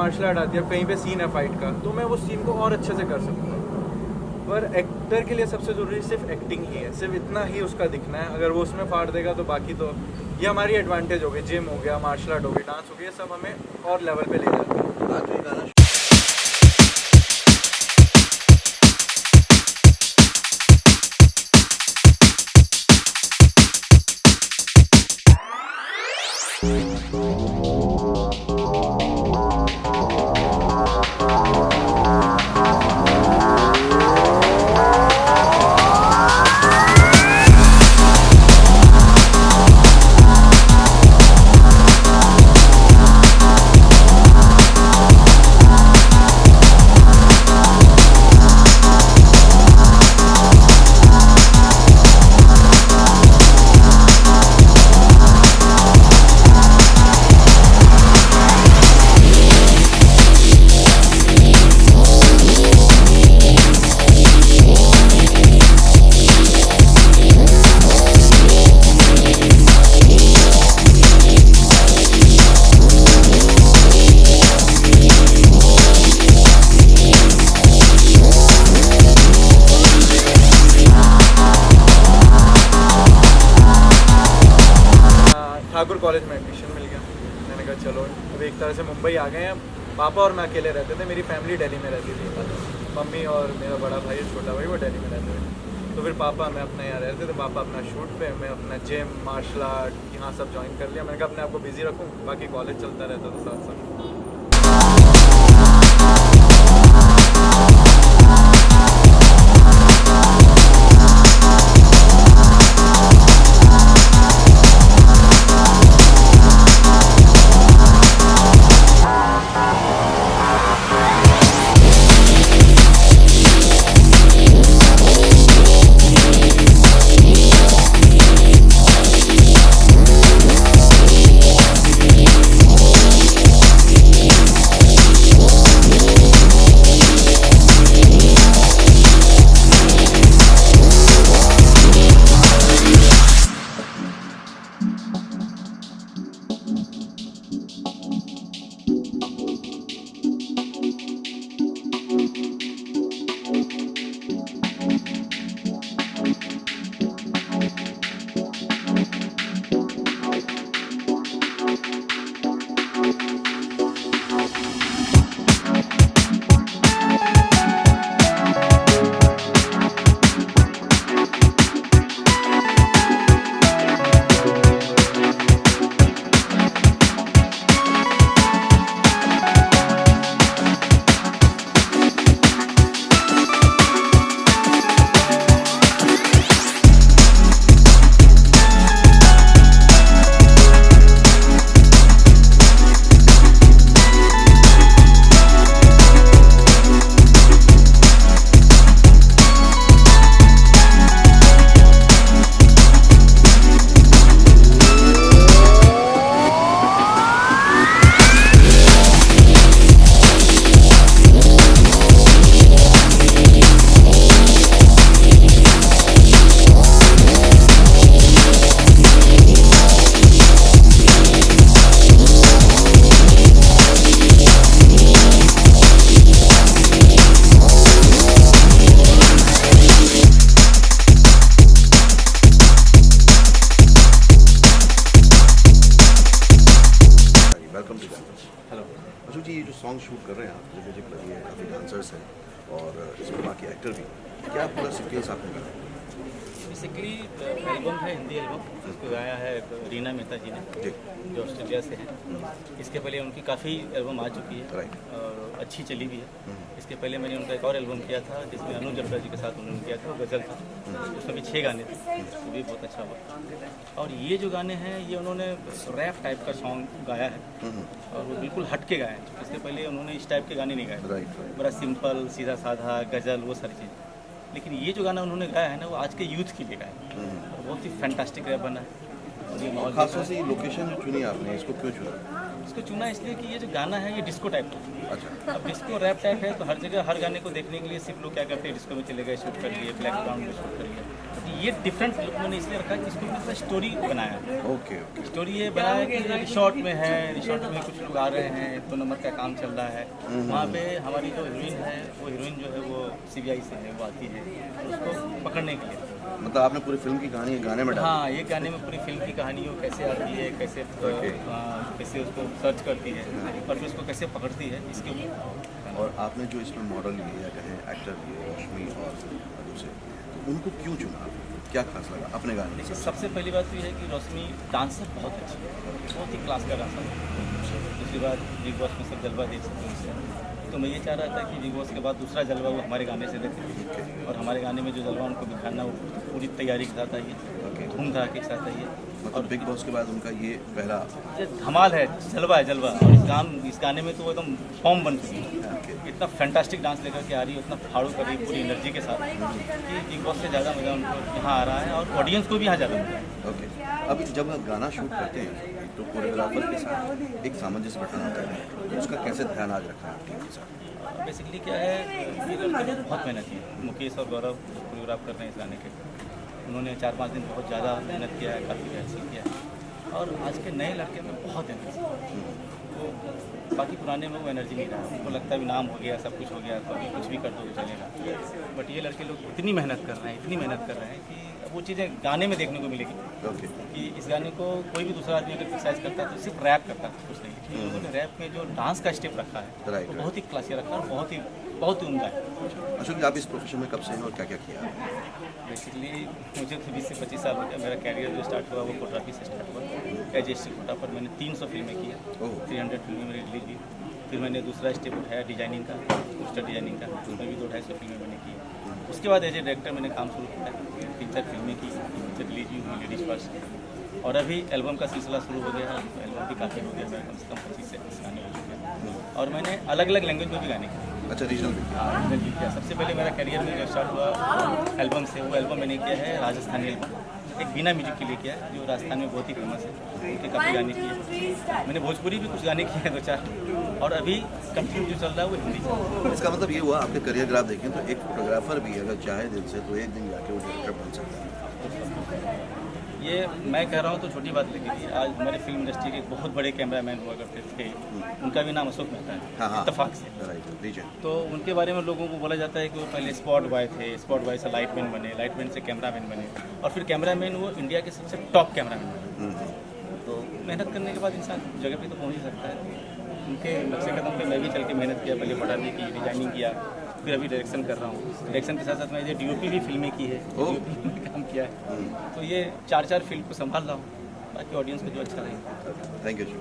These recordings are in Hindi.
मार्शल आर्ट आती है, कहीं पे सीन है फाइट का, तो मैं उस सीन को और अच्छे से कर सकता हूँ। पर एक्टर के लिए सबसे ज़रूरी सिर्फ एक्टिंग ही है, सिर्फ इतना ही उसका दिखना है। अगर वो उसमें फाड़ देगा तो बाकी तो ये हमारी एडवांटेज हो गई। जिम हो गया, मार्शल आर्ट हो गई, डांस हो गया, सब हमें और लेवल पे ले जाता है। आज ये गाना ठाकुर कॉलेज में एडमिशन मिल गया। मैंने कहा चलो, अब एक तरह से मुंबई आ गए हैं। पापा और मैं अकेले रहते थे, मेरी फैमिली दिल्ली में रहती थी। मम्मी और मेरा बड़ा भाई छोटा भाई वो दिल्ली में रहते थे। तो फिर पापा मैं अपना यहाँ रहते थे, पापा अपना शूट पे, मैं अपना जिम मार्शल आर्ट यहाँ सब ज्वाइन कर लिया। मैंने कहा अपने आप को बिजी रखूँ, बाकी कॉलेज चलता रहता था साथ साथ। हेलो अशोक जी, ये जो सॉन्ग शूट कर रहे हैं आप, जो म्यूजिक लगी है, काफ़ी डांसर्स हैं और इसमें बाकी एक्टर भी, क्या पूरा सीक्वेंस आपने करा? बेसिकली एल्बम है, हिंदी एल्बम, जिसको गाया है रीना मेहता जी ने, जो ऑस्ट्रेलिया से हैं। इसके पहले उनकी काफ़ी एल्बम आ चुकी है और अच्छी चली भी है। इसके पहले मैंने उनका एक और एल्बम किया था जिसमें अनुज जब्रा जी के साथ उन्होंने किया था, गज़ल था, उसमें भी 6 गाने थे, वो भी बहुत अच्छा हुआ। और ये जो गाने हैं ये उन्होंने रैप टाइप का सॉन्ग गाया है और वो बिल्कुल हट के गाया है। इसके पहले उन्होंने इस टाइप के गाने नहीं गाए, बड़ा सिंपल सीधा साधा गज़ल वो सारी चीज़। लेकिन ये जो गाना उन्होंने गाया है ना, वो आज के यूथ के लिए गाया है और बहुत ही फैंटास्टिक रैप बना है। और ये खासतौर से ये लोकेशन जो चुनी आपने, इसको क्यों चुना? इसको चुना इसलिए कि ये जो गाना है ये डिस्को टाइप का है। अच्छा। अब डिस्को रैप टाइप है तो हर जगह हर गाने को देखने के लिए सिर्फ लोग क्या करते हैं, डिस्को में चले गए, शूट कर लिए, ब्लैक ग्राउंड में शूट कर लिया। तो ये डिफरेंट लुक मैंने इसलिए रखा कि इसको मैंने स्टोरी बनाया है। Okay okay. स्टोरी ये बनाया है कि रिसोर्ट में है, रिसोर्ट में कुछ लोग आ रहे हैं, 2 नंबर का काम चल रहा है। वहाँ पे हमारी जो हीरोइन है, वो हीरोइन जो है वो CBI से है, वो आती है उसको पकड़ने के लिए। मतलब आपने पूरी फिल्म की कहानी गाने में डाली? हाँ, ये गाने में पूरी फिल्म की कहानी वो कैसे आती है, कैसे कैसे उसको सर्च करती है और फिर उसको कैसे पकड़ती है, इसके ऊपर। और आपने जो इसमें मॉडल लिए या कहें एक्टर लिए रश्मि और दूसरे, तो उनको क्यों चुना? क्या खास लगा अपने गाने में? देखिए, सबसे पहली बात तो ये है कि रश्मि डांसर बहुत अच्छी है, बहुत ही क्लास का डांसर है। दूसरी बात, बिग बॉस में सब जलवा देख सकते हैं उससे। तो मैं ये चाह रहा था कि बिग बॉस के बाद दूसरा जलवा वो हमारे गाने से देखें और हमारे गाने में जो जलवा उनको दिखाना वो पूरी तैयारी के साथ आइए, धूम धड़ाके के साथ आइए। मतलब बिग बॉस के बाद उनका ये पहला ये धमाल है, जलवा है जलवा। और इस गाने में तो वो एकदम फॉर्म बन चुकी है, इतना फैंटास्टिक डांस लेकर के आ रही है, उतना फाड़ू कर रही है पूरी एनर्जी के साथ कि बिग बॉस से ज़्यादा मज़ा उनको यहाँ आ रहा है और ऑडियंस को भी यहाँ ज़्यादा मज़ा है। ओके। अभी जब आप गाना शूट करते हैं तो कोरियोग्राफर के साथ एक सामंजस्य बैठाना होता है, तो उसका कैसे ध्यान आज रखा है टीम के साथ? बेसिकली क्या है, ये लड़के बहुत मेहनत है। मुकेश और गौरव कोरियोग्राफ कर रहे हैं इस गाने के। उन्होंने 4-5 दिन बहुत ज़्यादा मेहनत किया है, काफ़ी रिहर्सल किया है और आज के नए लड़के में बहुत एनर्जी। तो बाकी पुराने में वो एनर्जी नहीं रहा, उनको लगता है भी नाम हो गया, सब कुछ हो गया, तो अभी कुछ भी कर दो तो चलेगा। बट ये लड़के लोग इतनी मेहनत कर रहे हैं, इतनी मेहनत कर रहे हैं कि वो चीज़ें गाने में देखने को मिलेगी। ओके। कि इस गाने को कोई भी दूसरा आदमी अगर क्रिटिसाइज करता है तो सिर्फ रैप करता है, कुछ नहीं। इन लोगों ने रैप में जो डांस का स्टेप रखा है राइट। वो बहुत ही क्लासी रखा है और बहुत ही उम्दा है। अशोक जी, आप इस प्रोफेशन में कब से हैं और क्या क्या किया? बेसिकली मुझे तो 20 से 25 साल हो गया। मेरा कैरियर जो स्टार्ट हुआ वो फोटोग्राफी से स्टार्ट हुआ। एज एस कोटा पर मैंने 300 फिल्में की है, 300 फिल्में मेरी रिलीज हुई। फिर मैंने दूसरा स्टेप उठाया डिजाइनिंग का, पोस्टर डिजाइनिंग का, उसमें भी 200-250 फिल्में मैंने की। उसके बाद एज ए डायरेक्टर मैंने काम शुरू किया, 3-4 फिल्में की, पिक्चर रिलीज हुई लेडीज फर्स्ट। और अभी एल्बम का सिलसिला शुरू हो गया है, एल्बम भी काफ़ी हो गया, मेरा कम से कम 25 से 30 गाने हो चुके हैं। और मैंने अलग अलग लैंग्वेज में भी गाने किए। अच्छा, रीजनल भी? हाँ, रीजनल भी किया। सबसे पहले मेरा करियर में जो स्टार्ट हुआ एल्बम से, वो एल्बम मैंने किया है राजस्थानी एल्बम, एक बीना म्यूजिक के लिए किया है, जो राजस्थान में बहुत ही फेमस है। उनके काफ़ी गाने किए। मैंने भोजपुरी भी कुछ गाने किए हैं 2-4, और अभी कंटिन्यू जो चल रहा है वो हिंदी चल रहा है। इसका मतलब ये हुआ, आपके करियर अगर आप देखें तो एक फोटोग्राफर भी अगर चाहे दिल से तो एक दिन जाके वो डायरेक्टर बन सकता है। ये मैं कह रहा हूँ तो छोटी बात लगी थी। आज हमारे फिल्म इंडस्ट्री के एक बहुत बड़े कैमरामैन हुआ करते थे, उनका भी नाम अशोक मेहता है। हाँ, इत्तेफाक से। Right, legend. तो उनके बारे में लोगों को बोला जाता है कि वो पहले स्पॉट बॉय थे, स्पॉट बॉय से लाइटमैन बने, लाइटमैन से कैमरामैन बने, और फिर कैमरामैन वो इंडिया के सबसे टॉप कैमरामैन बने। तो मेहनत करने के बाद इंसान जगह पे तो पहुंच ही सकता है। उनके नक्शे कदम पे मैं भी चल के मेहनत किया, पहले फोटोग्राफी की, डिजाइनिंग किया, फिर अभी डायरेक्शन कर रहा हूँ। डायरेक्शन के साथ साथ मैं DOP भी फिल्में की है, DOP में काम किया है। तो ये 4-4 फील्ड को संभाल रहा हूँ, बाकी ऑडियंस को जो अच्छा लगे। थैंक यू जी।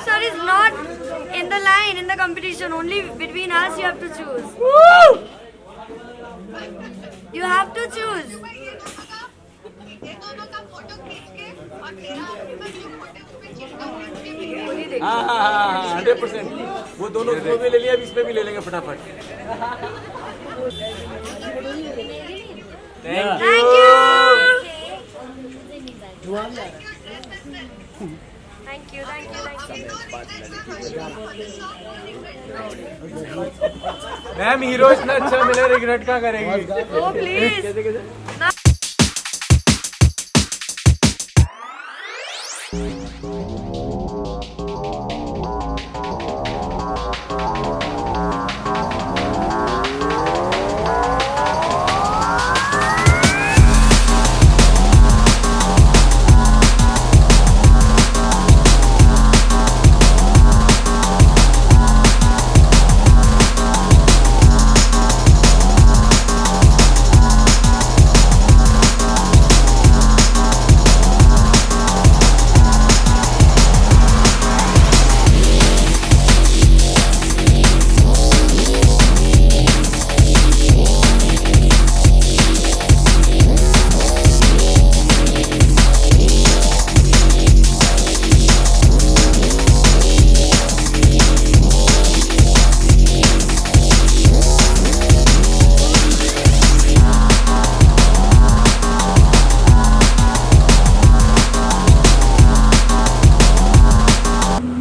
sir is not in the line in the competition. Only between us you have to choose. You have to choose. ये दोनों का फोटो खींच के और मेरा जो फोटो उस पे चिपकाऊंगी वही देखो. हाँ 100%. वो दोनों उसको भी ले लिया, अब इस पे भी ले लेंगे फटाफट. Thank you. Thank you. Ma'am hero इतना अच्छा मिले, रिग्रेट क्या करेगी? Oh please.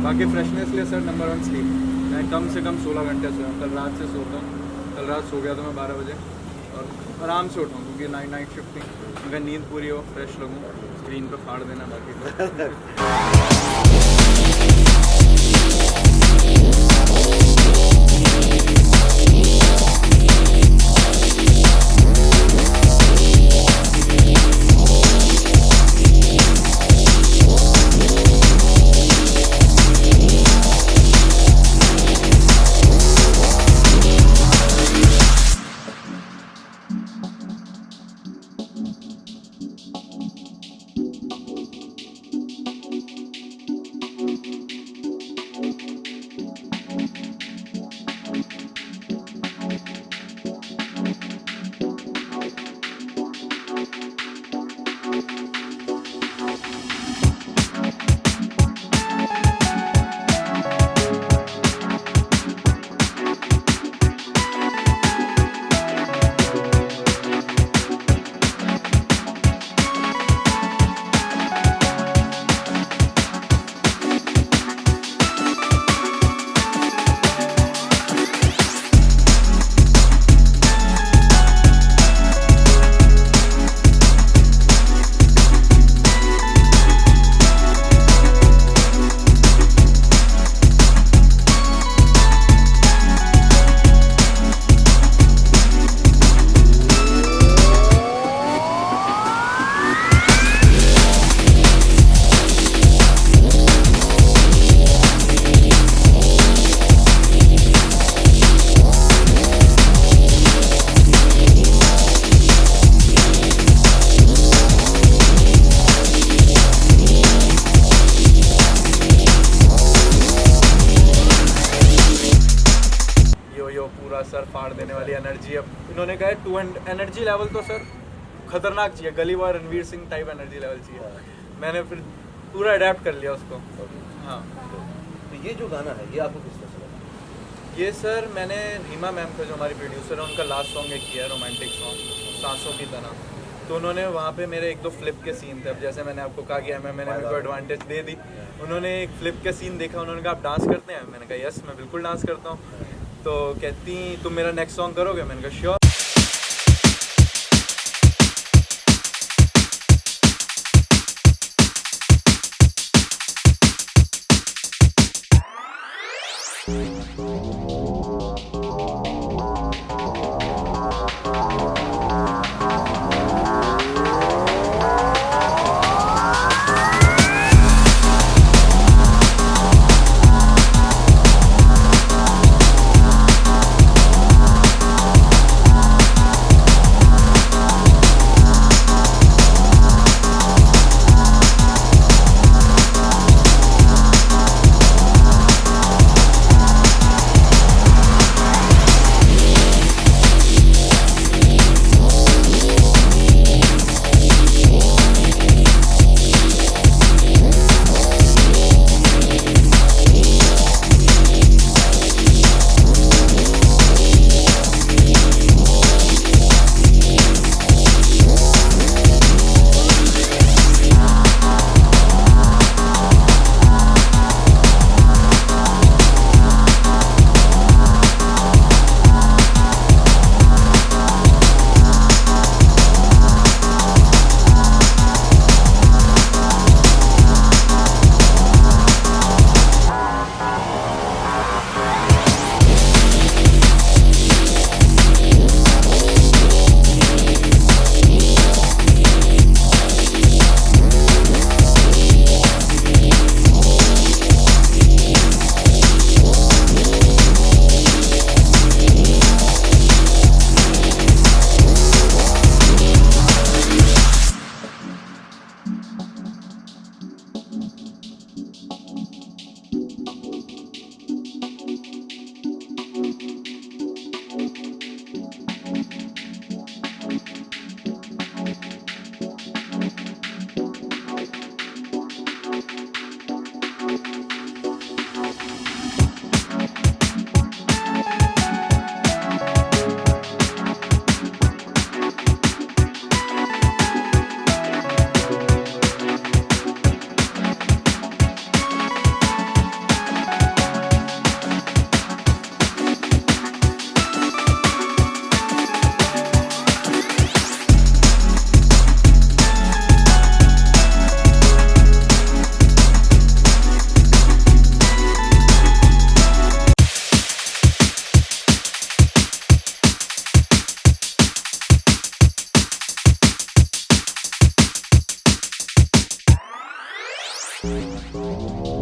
बाकी फ्रेशनेस के लिए सर नंबर 1 स्लीप. मैं कम से कम 16 घंटे सोया हूँ. कल रात से सोता हूँ. कल रात सो गया था मैं 12 बजे और आराम से उठा हूँ क्योंकि नाइट शिफ्टिंग. अगर नींद पूरी हो, फ्रेश लगूँ, स्क्रीन पे फाड़ देना बाकी तो. पूरा सर फाड़ देने वाली एनर्जी. अब इन्होंने कहा 200 एनर्जी लेवल तो सर खतरनाक चाहिए, गली boy Ranveer Singh type energy level चाहिए. मैंने फिर पूरा अडेप्ट कर लिया उसको. हाँ. तो ये जो गाना है ये आपको किस तरह से लगा? ये सर मैंने रीमा मैम का जो हमारी प्रोड्यूसर है उनका लास्ट सॉन्ग एक किया है, रोमांटिक सॉन्ग सांसों की तरह. तो उन्होंने वहाँ पे मेरे 1-2 फ्लिप के सीन थे. अब जैसे मैंने आपको कहा कि मैंने मेरे को एडवांटेज दे दी. उन्होंने एक फ्लिप के सीन देखा, उन्होंने कहा आप डांस करते हैं? मैंने कहा यस मैं बिल्कुल डांस करता हूँ. तो कहती तुम मेरा नेक्स्ट सॉन्ग करोगे? मैंने कहा श्योर. है